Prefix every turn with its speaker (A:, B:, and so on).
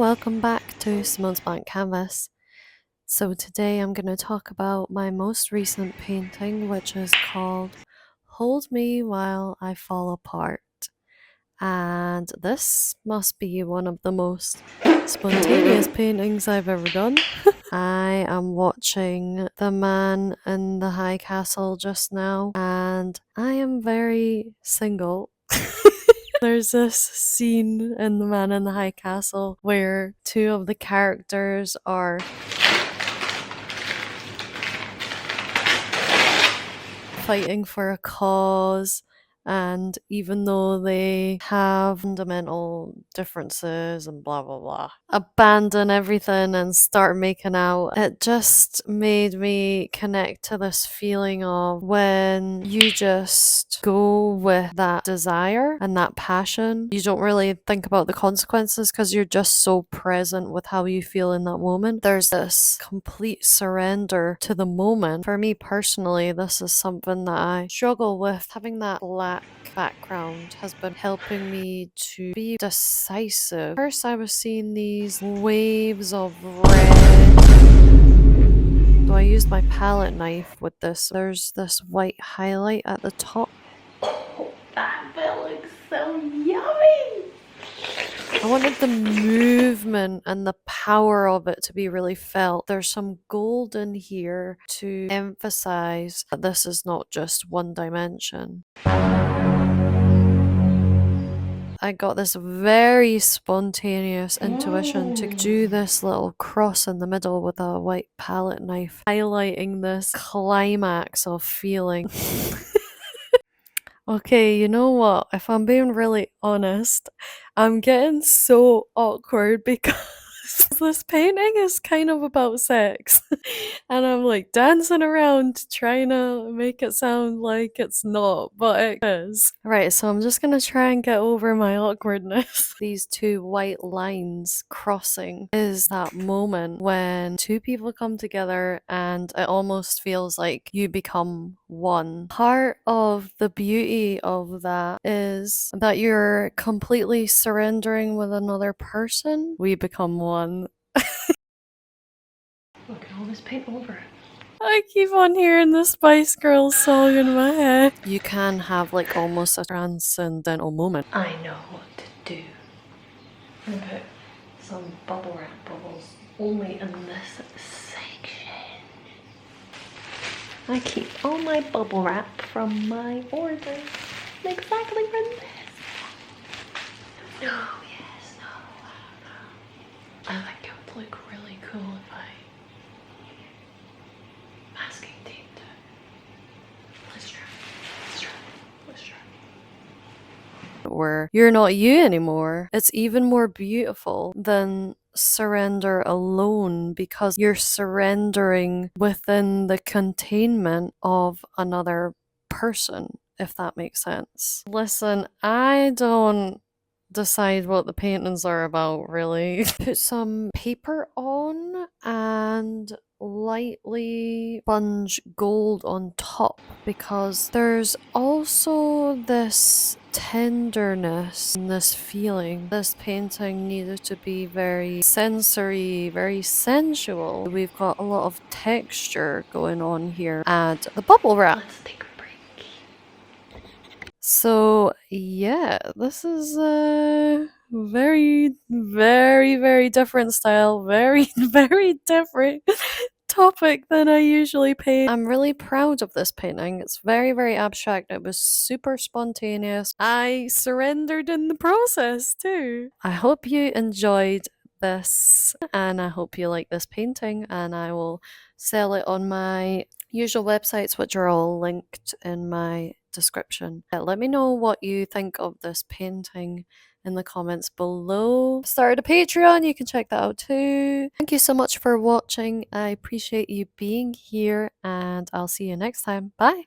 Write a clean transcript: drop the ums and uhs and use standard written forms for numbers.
A: welcome back to Simone's Blank Canvas. So today I'm going to talk about my most recent painting, which is called Hold Me While I Fall Apart. And this must be one of the most spontaneous paintings I've ever done. I am watching The Man in the High Castle just now, and I am very single. There's this scene in The Man in the High Castle where two of the characters are fighting for a cause, and even though they have fundamental differences and blah blah blah, abandon everything and start making out. It just made me connect to this feeling of when you just go with that desire and that passion. You don't really think about the consequences because you're just so present with how you feel in that moment. There's this complete surrender to the moment. For me personally, this is something that I struggle with. Having that black background has been helping me to be decisive. First, I was seeing these waves of red. So I used my palette knife with this. There's this white highlight at the top. Oh, that looks so yummy! I wanted the movement and the power of it to be really felt. There's some gold in here to emphasize that this is not just one dimension. I got this very spontaneous intuition to do this little cross in the middle with a white palette knife, highlighting this climax of feeling. Okay, you know what? If I'm being really honest, I'm getting so awkward because this painting is kind of about sex. And I'm like dancing around trying to make it sound like it's not, but it is. Right, so I'm just gonna try and get over my awkwardness. These two white lines crossing is that moment when two people come together and it almost feels like you become one. Part of the beauty of that is that you're completely surrendering with another person. We become one. Look at all this paint over it. I keep on hearing the Spice Girls song in my head. You can have like almost a transcendental moment. I know what to do. I'm gonna put some bubble wrap bubbles only in this section. I keep all my bubble wrap from my order exactly for this. No, yes, no. I think it would look really cool if I masking taped it. Let's try. Where you're not you anymore. It's even more beautiful than surrender alone because you're surrendering within the containment of another person, if that makes sense. Listen, I don't decide what the paintings are about, really. Put some paper on and lightly sponge gold on top because there's also this tenderness and this feeling. This painting needed to be very sensory, very sensual. We've got a lot of texture going on here. Add the bubble wrap. Let's take a break. So yeah, this is a very, very, very different style, very, very different topic than I usually paint. I'm really proud of this painting. It's very, very abstract. It was super spontaneous. I surrendered in the process too. I hope you enjoyed this and I hope you like this painting, and I will sell it on my usual websites, which are all linked in my description. Let me know what you think of this painting in the comments below. I've started a Patreon, you can check that out too. Thank you so much for watching. I appreciate you being here, and I'll see you next time. Bye.